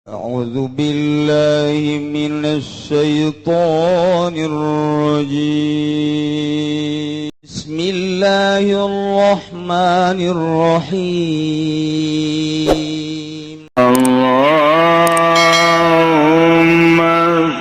أعوذ بالله من الشيطان الرجيم بسم الله الرحمن الرحيم اللهم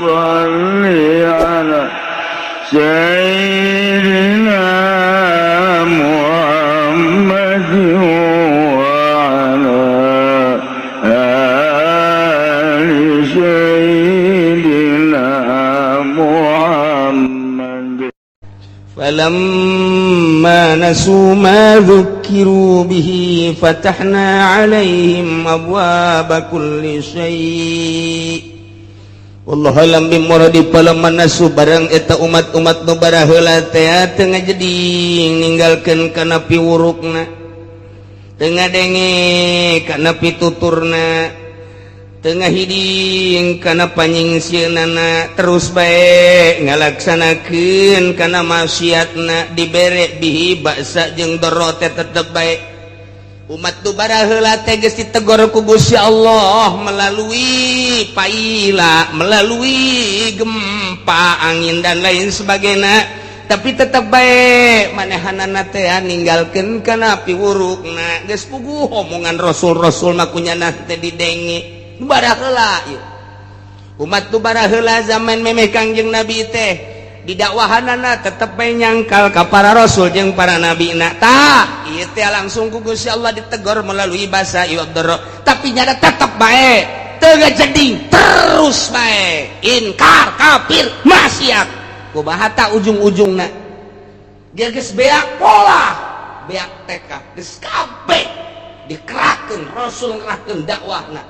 صل على سيدنا محمد وعلى آل سيدنا محمد فلما نسوا ما ذكروا به فتحنا عليهم أبواب كل شيء wallahu alam bimuradi. Falamma nasu barang eta umat-umat nu baraheula teh teu ngajading ninggalkeun kana piwurukna, teu ngadenge kana pituturna, teu ngahiding kana panyingsieunana, terus bae ngalaksanakeun kana maksiatna, dibere bihi ba'sa jeung doro teh tetep bae. Umat nu baraheula teh geus ditegor ku Gusti Allah melalui paila, melalui gempa, angin dan lain sebagainya, tapi tetep bae manehanana teh ninggalkeun kana piwurukna. Geus puguh omongan rasul-rasul mah kunyana teh didenge. Nu baraheula ieu umat nu baraheula zaman memeh Kangjeng Nabi teh didakwahanana tetep bae nyangkal ka para rasul jeung para nabina. Tah ieu teh langsung ku Gusti Allah ditegor melalui basa ieu Abdurra, tapi nyada tetep bae teu ngajading, terus bae inkar, kafir, maksiat. Kumaha ta ujung-ujungna? Dia geus beak pola, beak tekad, geus kabeh dikerahkeun, rasul ngerahkeun dakwahna.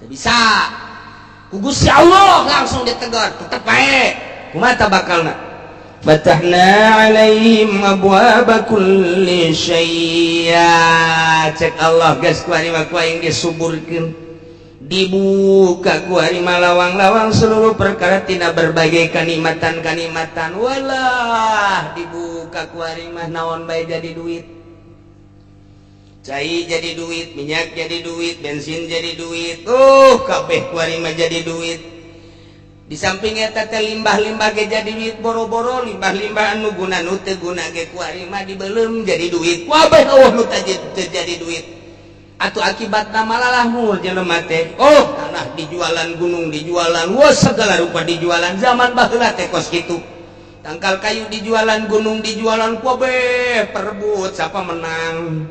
Teu bisa ku Gusti Allah langsung ditegor, tetep bae. Kumata bakalna fatahna alaihim abwaaba kulli syai'a. Cek Allah geus ku ari mah ku aing disuburkeun, dibuka ku ari mah lawang-lawang seluruh perkara tina berbagai kanikmatan-kanikmatan. Walah dibuka ku ari mah naon bae jadi duit, cai jadi duit, minyak jadi duit, bensin jadi duit, kabeh ku ari mah jadi duit. Di samping eta teh limbah-limbah ge jadi duit, boro-boro limbah-limbah anu guna nu teu guna ge ku ari mah dibeuleum jadi duit. Kabeh eueuh nu teh jadi duit. Atuh akibatna malalah mul jelema teh. Tanah dijualan, gunung dijualan, segala rupa dijualan. Zaman baheula teh kos kitu. Tangkal kayu dijualan, gunung dijualan, kabeh perebut siapa menang.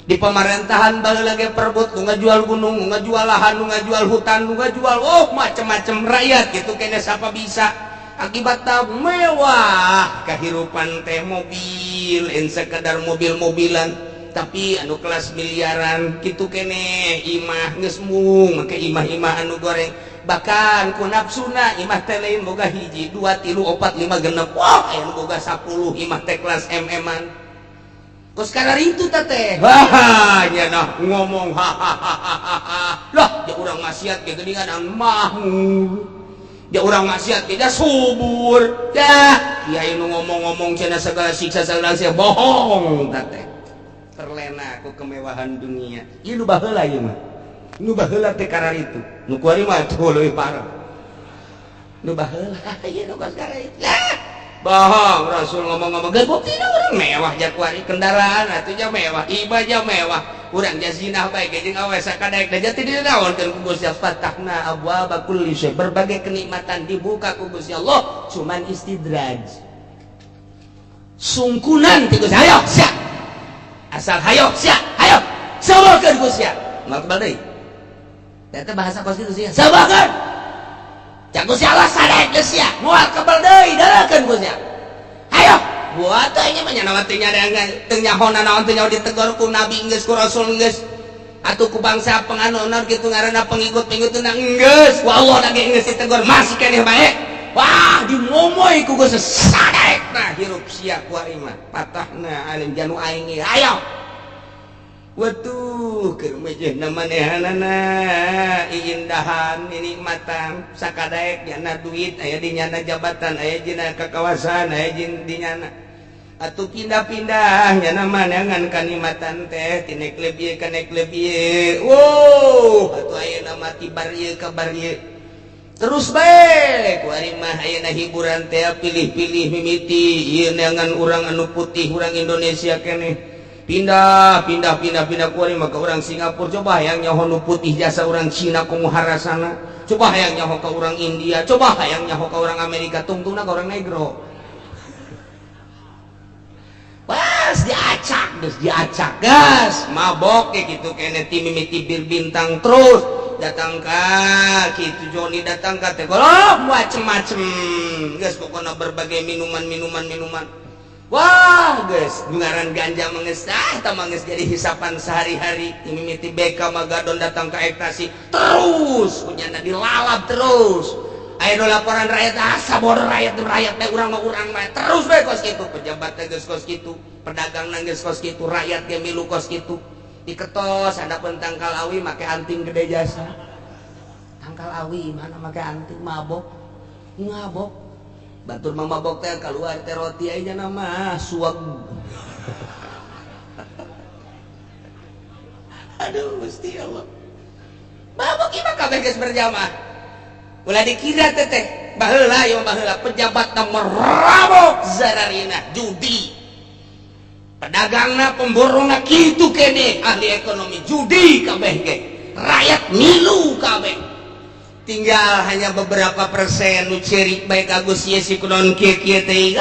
Di pemerintahan baheula ge perebut, nu ngajual gunung, nu ngajual lahan, nu ngajual hutan, nu ngajual macam-macam rakyat gitu kene siapa bisa. Akibatna mewah kahirupan teh, mobil en sekedar mobil-mobilan tapi anu kelas miliaran gitu kene. Imah geus mung make imah-imah anu goreng, bahkan ku nafsuna imah teh lain boga hiji 2 3 4 5 6, anu boga 10 imah teh kelas MM-an. Kos kadar itu teh nya nah ngomong hahaha lah ya urang maksiat ge geuningan mahmud, ya urang maksiat ge subur dah kiai nu ngomong-ngomong cenah segala siksa segala sia bohong teh, terlena ku kemewahan dunia. Ieu nu baheula ieu mah, nu baheula teh karar itu, nu kuari mah tuh leuwih parah. Nu baheula ieu nu kos kadar itu lah bohong. Rasul ngomong-ngomong ge buktina urang mewah jak kuari kendaraan atuh ja mewah, ibadah mewah, urang ja zinah bae ge jeung awe sakadaek da jati dinaonkeun ku Gusti Allah. Fatahna abwaaba kulli syai, berbagai kenikmatan dibuka ku Gusti Allah, cuman istidraj, sungkunan ti Gusti. Hayo sia, asal hayo sia, hayo sabarkeun Gusti Allah. Makbal deui eta bahasa konstitusi, sabarkeun cak Gusti Allah sadaek geus sia, moal kebal deui dalakeun Gusti Allah. Hayo buat teh nya mah nya teu teu nyahona naon teu nyaho ditegor ku nabi geus, ku rasul geus, atuh ku bangsa penganut kitu ngaranna pengikut-pengikutna geus, ku Allah lagi geus ditegor masih keneh bae. Wah dimomoy ku Gusti sadaekna hirup sia ku ari mah. Patahna alim janu aing ge hayo watuh keur mejehna manehanana iindahan nikmatan sakadaek nyana duit aya di nyana jabatan aya dina kakawasan aya di nyana atuh pindah-pindahnya namanangan kalimatan teh tinek lebih kanek lebih wow atuh ayeuna mati bar ieu ka bar ieu terus bae kuari mah ayeuna hiburan teh pilih-pilih mimiti ieu neangan urang anu putih urang Indonesia keneh pindah kuari mah ka urang Singapura coba hayang nyaho nu putih jasa urang Cina kumaha harasana coba hayang nyaho ka urang India coba hayang nyaho ka urang Amerika tungtungna ka urang negro pas diacak gas mabok kayak gitu kene mimiti bir bintang terus datang ka gitu Joni datang ka teh golok macem-macem guys pokoknya berbagai minuman wah guys ngaran ganja mangeus mangeus jadi hisapan sehari-hari mimiti beka magadon datang ka ekstasi terus punyana dilalap terus aya laporan rakyat asa bodoh rakyat teh urang mah terus bae kos kitu pejabat teh geus kos kitu pedagang nang geus kos kitu rakyat ge milu kos kitu diketos ada tangkal awi make anting gede jasa tangkal awi mana make anting mabok ngabok batur mah mabok teh keluar teh roti aya nama suag aduh Gusti Allah mabok ieu mah kabeh geus berjamaah ulah dikira teteh baheula yang baheula pejabatna merabok zararina judi pedagangna pemborongna kitu kene ahli ekonomi judi kabeh ge rakyat milu kabeh tinggal hanya beberapa persen nu ceurik bae ka Gus ieu si kunaon kieu teh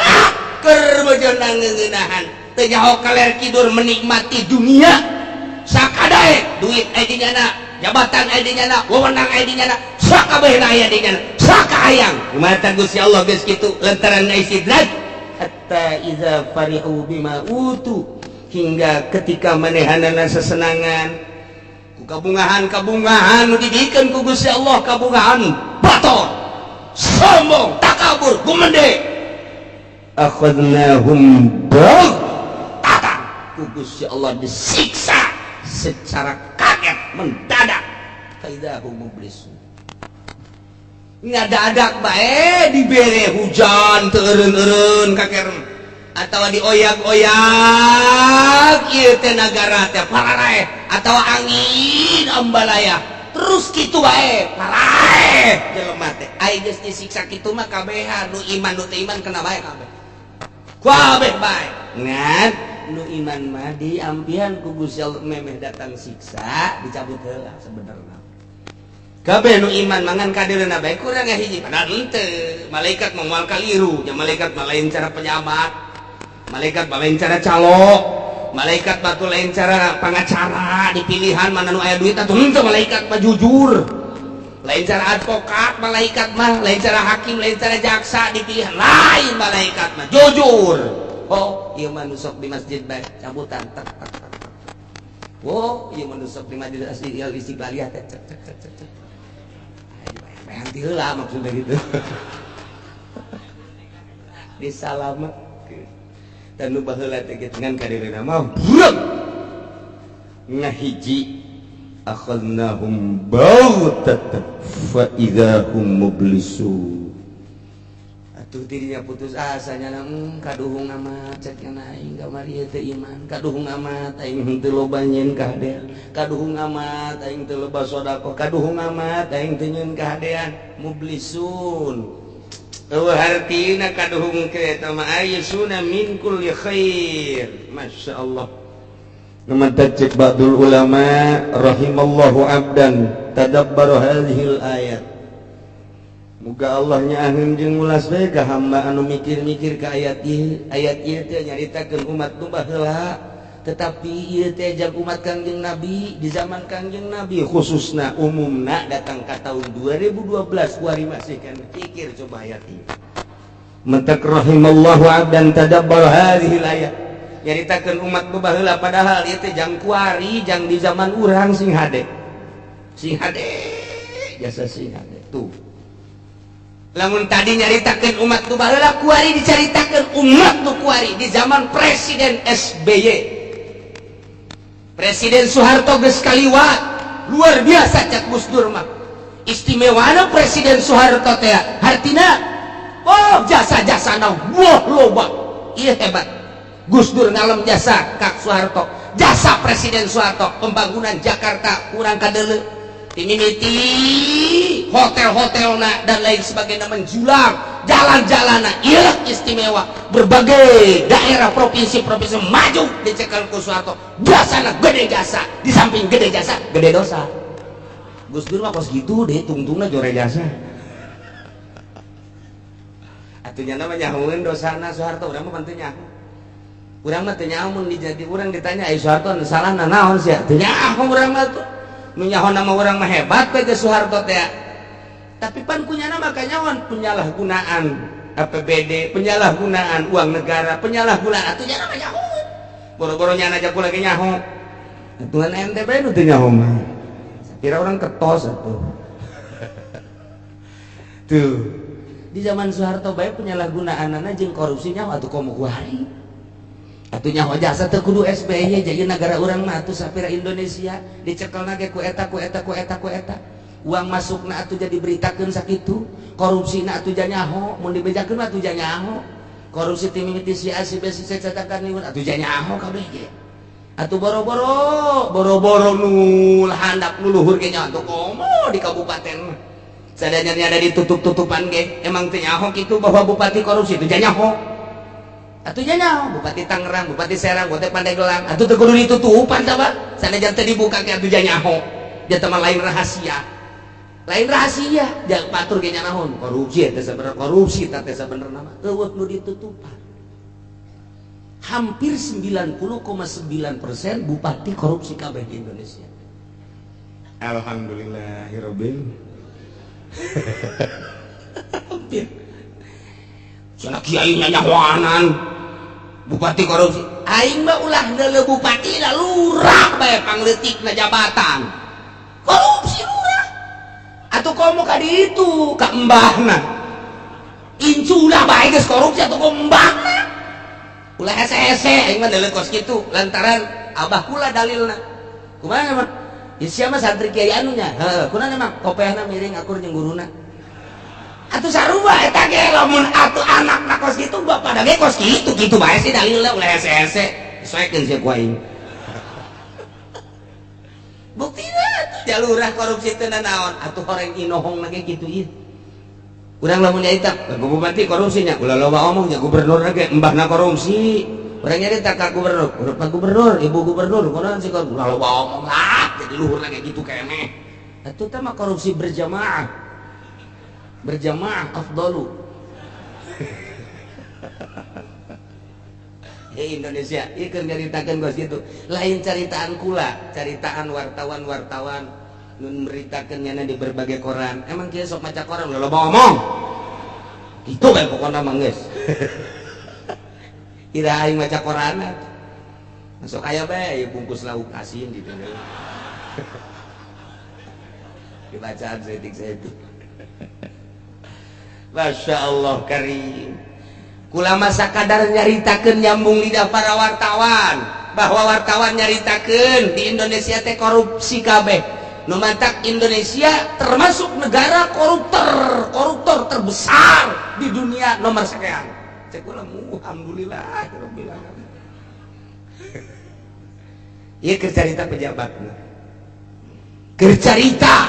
keur bejeunang ngeuneunahan teu nyaho kaler kidur menikmati dunia sakadae duit aya di nyana jabatan aya di nyana wewenang aya di nyana sakabehna aya di nyana sakayang mata Gusti Allah geus kitu lantaran istidrak hatta iza farihu bima utu hingga ketika manehanana sesenangan ku kabungahan nu didikeun ku Gusti Allah kabungahan bator sombong takabur gumende akhadnahum baghtatan ku Gusti Allah disiksa secara kaget mendadak faidahum mublisun ngadadak bae dibere hujan teu eureun-eureun kakerem atawa dioyak-oyak ieu teh nagara teh pararae atawa angin ambalaya terus kitu bae pararae jelema teh ai geus disiksa kitu mah kabehan nu iman nu teu iman kena bae kabeh kabeh bae ngan nu iman mah diampian ku Gusti Allah memeh datang siksa dicabut heula sebenarnya kabeh nu iman mangan kadirna bae kurang hiji padahal henteu malaikat mah moal kaliru nya malaikat mah lain cara pejabat malaikat mah lain cara calo malaikat mah tuh lain cara pangacara dipilihan mana nu aya duit atuh henteu malaikat mah jujur lain cara advokat malaikat mah lain cara hakim lain cara jaksa dipilihan lain malaikat mah jujur oh ieu mah nu sok di masjid bae cabutan tak oh ieu mah nu sok di masjid Istiqlaliyah teh cek nanti lah maksudnya gitu disalamat dan nu baheula teh dengan kadirina mah buruk ngahiji akhadnahum baghtatan fa idzahum mublisun atuh dirinya putus asa nya kaduhung amat cek aing kamari teu iman kaduhung amat aing teu loba nyeun kahadean kaduhung amat aing teu loba sodaqah kaduhung amat aing teu nyeun kahadean mublisun eueuh hartina kaduhung ke eta mah ayyusuna min kulli khair masyaallah namata cek ba'dul ulama rahimallahu abdan tadabbaru hadhil ayat muga Allah nyaangeun jeung ulas bae ka hamba anu mikir-mikir ka ayat ieu teh nyaritakeun umat nu baheula tetapi ieu teh jag umat Kangjeng Nabi di zaman Kangjeng Nabi khususna umumna datang ka tahun 2012 kuari masih kan pikir coba ayat ieu mentak rahimallahu abdan tadabbar hadhil ayat nyaritakeun umat nu baheula padahal ieu teh jang kuari jang di zaman urang sing hade jasa sing hade tuh lamun tadi nyaritakeun umat nu baheula kuari dicaritakeun umat nu kuari di zaman Presiden SBY Presiden Soeharto geus kaliwat luar biasa cak Gus Dur mah istimewana Presiden Soeharto teh hartina oh jasa-jasana wah loba ieu hebat Gus Dur ngalem jasa Kak Soeharto, jasa Presiden Soeharto, pembangunan Jakarta kurang kadele, timimiti hotel-hotelna dan lain sebagainya menjulang, jalan-jalanna iya istimewa, berbagai daerah provinsi-provinsi maju dicekel ku Soeharto, jasana gede jasa, di samping gede jasa gede dosa. Gus Dur mah kos gitu deh, tungtungna jore jasa. Atunya nama nyahueun dosana Soeharto, urang mah bantu nyahu. Urang mah teu nyaho mun dijadi urang ditanya ai Soeharto anu salahna naon sia? Teu nyaho urang mah tuh. Nu nyaho nama urang mah hebat we ke Soeharto teh. Tapi pan kunyana mah kanyawan penyalahgunaan APBD, penyalahgunaan uang negara, penyalahgunaan atunya nama nyahoeun. Boro-boro nyana aja ku lagi nyaho. Atuan ente bae nu teu nyaho mah. Kira orang ketos atuh. Tuh. Di zaman Soeharto bae penyalahgunaanana jeung korupsinya atuh komo ku hari. Atunya jasa teu kudu SBY jadi negara urang mah atuh sapira Indonesia dicekelna ge ku eta uang masukna atuh jadi beritakeun sakitu, korupsina atuh janyaho, mun dibejakeun mah atuh janyaho, korupsi ti mimiti si A si B si C catakan niun atuh janyaho kabeh ge. Atuh boro-boro nu handap nu luhur ge nya atuh komo di kabupaten mah sadanya ada ditutup-tutupan ge emang teu nyaho kitu bahwa bupati korupsi itu janyaho. Atuh janyaho bupati Tangerang, bupati Serang, bupati Pandeglang atuh teu kudu ditutupan coba sanajan teu dibuka ke atuh janyaho. Dia teman lain rahasia. Lain rahasia, jangan patur ge nya naon? Korupsi teh sabenerna korupsi teh sabenerna mah eueuh nu ditutupan. Hampir 90,9% bupati korupsi kabeh di Indonesia. Alhamdulillahirabbil. Hampir. Cenah kiai nya nyahoanan. Bupati korupsi, aing mah ulah deuleu bupati lah lurah bae pangleutikna jabatan. Korupsi lurah. Atuh komo ka ditu ka embahna. Inculah bae geus korupsi atuh ka embahna. Ulah hese-hese aing mah deuleu kos kitu lantaran abah kula dalilna. Kumaha mah? Ieu sia mah santri kiai anunya. Heuh, kunaon mah kopehna miring akur jeung guruna. Atuh sarua eta ge lamun atuh anakna kos kitu bapak da ge kos kitu kitu bae sih dalilna ulah hese-hese disesuaikeun sia ku aing. Buktina atuh jalurah korupsi teu naon atuh horeng inohongna ge kitu ieu. Urang lamun nyaita ka bupati korupsinya ulah loba omong nya gubernur ge embahna korupsi. Urang nyarita ka gubernur, Pak Gubernur, Ibu Gubernur, kunaon sih kok ulah loba omong lah jadi luhur lagi gitu keneh. Atuh teh mah korupsi berjamaah. Berjamaah afdalu. Ya Indonesia ieu keur nyaritakeun kos kitu lain caritaan kula, caritaan wartawan-wartawan nun meritakeun nyana di berbagai koran. Emang kieu sok maca koran ulah loba omong. Kitu bae pokona mah geus. Ira aing maca koran masuk aya bae bungkus lauk asin gitu. Dibacaan setik-setik. Masya Allah karim. Kula masa kadar nyaritakeun nyambung lidah para wartawan bahwa wartawan nyaritakeun di Indonesia teh korupsi kabeh. Nu mantak Indonesia termasuk negara koruptor terbesar di dunia nomor sekian. Cek kula alhamdulillah rabbil alamin. Ieu keur carita pejabatna. Keur carita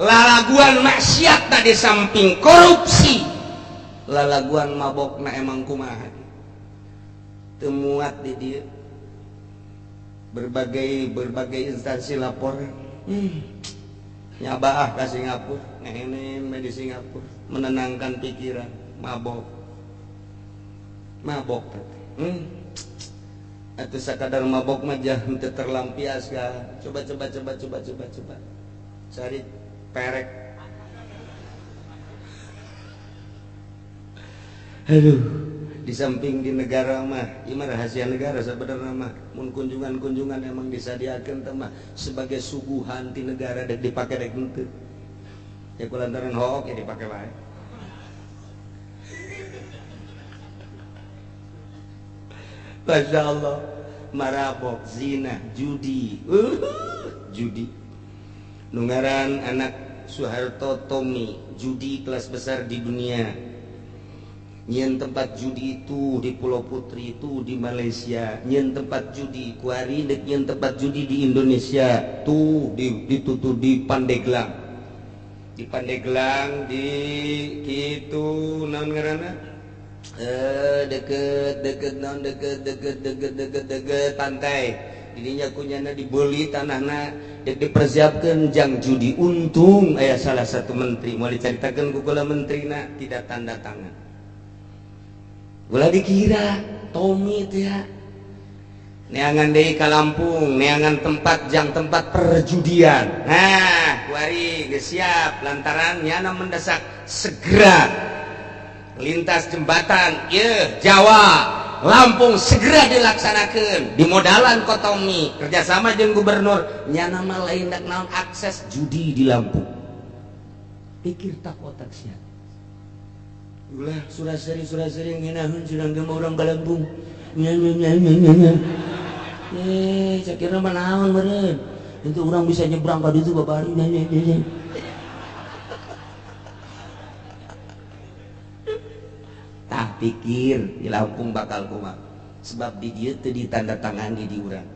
lalaguan maksiat tadi samping korupsi lalaguan mabokna emang kumaha teu muat di dieu berbagai instansi laporan nyabaah ka Singapura ngehenem di Singapura menenangkan pikiran mabok atuh sakadar mabok mah jangan teu terlampiaskan coba cari perek. Aduh, di samping di negara mah, ieu mah rahasia negara sebenarnya mah. Mun kunjungan emang disadiakeun teh mah sebagai suguhan ti negara dek dipake dek henteu. Ya kulantaran hook ya dipake wae. Masya Allah, marabok, zina, judi, judi. Nungaran anak Soeharto Tommy, judi kelas besar di dunia. Nyen tempat judi itu di Pulau Putri itu di Malaysia, nyen tempat judi kuari dek nyen tempat judi di Indonesia tuh ditutup di Pandeglang. Di Pandeglang di gitu naon ngaranna? Deket pantai. Didinya kunyana dibeli tanahna dek dipersiapkan jang judi. Untung aya salah satu menteri mau diceritakan ku kula menterina tidak tanda tangan. Gula dikira Tommy itu ya neangan deui ka Lampung, neangan tempat jang tempat perjudian. Nah, kuari geus siap lantaran nyana mendesak segera lintas jembatan ieu Jawa Lampung segera dilaksanakan di modalan ku Tommy kerjasama jeung gubernur nyana mah lain dak naon akses judi di Lampung. Pikir tak otak sia. Ulah suraseri ngeunaheun surang ge urang ka Lampung. Sakira mah naon meureun. Itu urang bisa nyebrang ka ditu babari. Tah pikir di Lampung bakal kumaha. Sebab di dieu teu ditandatangani di urang.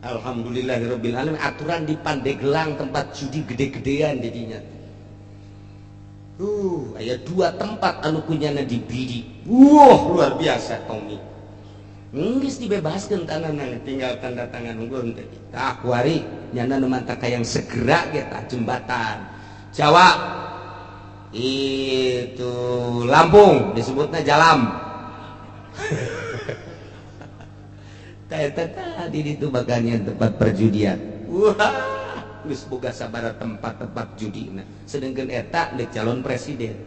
Alhamdulillahirabbil alamin aturan di Pandeglang tempat judi gede-gedean di dinya. Aya 2 tempat anu kunyana dibidi. Luar biasa Tommy. Geus dibebaskeun tanahna tinggal tanda tangan unggul teh. Tah kuari nyana nu mantap yang segera ge tah jembatan. Jawa itu Lampung disebutna Jalam. Tah di ditu bagian tempat perjudian. Geus boga sabaraha tempat-tempat judina. Sedengkeun eta dek calon presiden.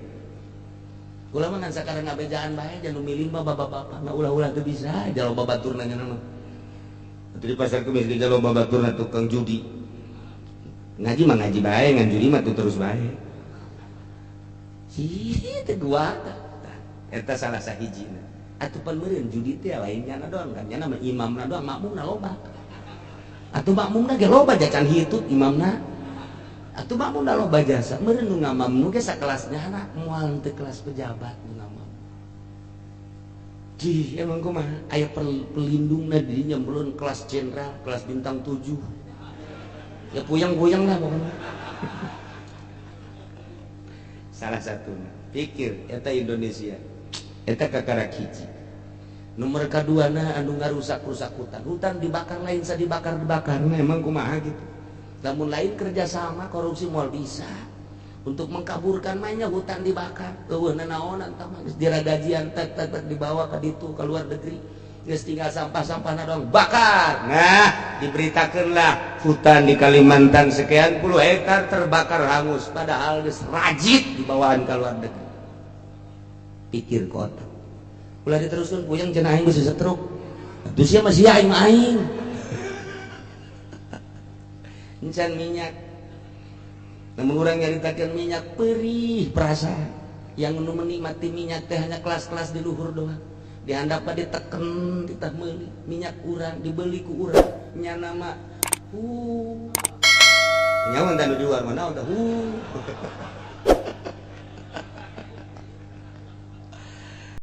Ulah mah sakarang ngabejaan bae jangan milih mah bapak-bapak. Nah ulah-ulah teu bisa jalo babaturna nya mah. Atuh di pasar kemis ge jalo babaturna tukang judi. Ngaji mah ngaji bae, ngan judi mah tuh terus bae. Teu gua eta salah sahijina. Atuh pan meureun judi teh lain nya doang kan nya mah imamna doang makmumna loba. Atuh makmumna ge loba jacan hitut imamna. Atuh makmumna loba jasa meureun nu ngamamnu ge sakelasnya anak moal teu kelas pejabat nu ngamam. Ji emang kumaha aya pelindungna di dinya belum kelas jenderal, kelas bintang 7. Ya puyang-puyang lah pokoknya. Salah satunya pikir eta Indonesia eta kakarak hiji. Nomor kaduana anu ngarusak-rusak hutan dibakar lain sa dibakar emang kumaha gitu. Namun lain kerjasama korupsi moal bisa untuk mengkaburkan mainnya hutan dibakar. Eueuh nanaonan tah mah geus diragajian tek dibawa ka ditu ka luar negeri. Geus tinggal sampah-sampahna doang bakar. Nah, diberitakeunlah hutan di Kalimantan sekian puluh hektar terbakar hangus padahal geus rajit dibawaan ka luar negeri. Pikir kota. Ulah diteruskeun puyang cenah aing geus setruk. Atuh sia mah sia aing. Encan minyak. Namun orang nyaritakeun minyak perih perasaan. Yang nu menikmati minyak teh hanya kelas-kelas di luhur doang. Di handap diteken ditah meuli minyak urang dibeli ku urang nya nama nyawa tanu di luar mana tah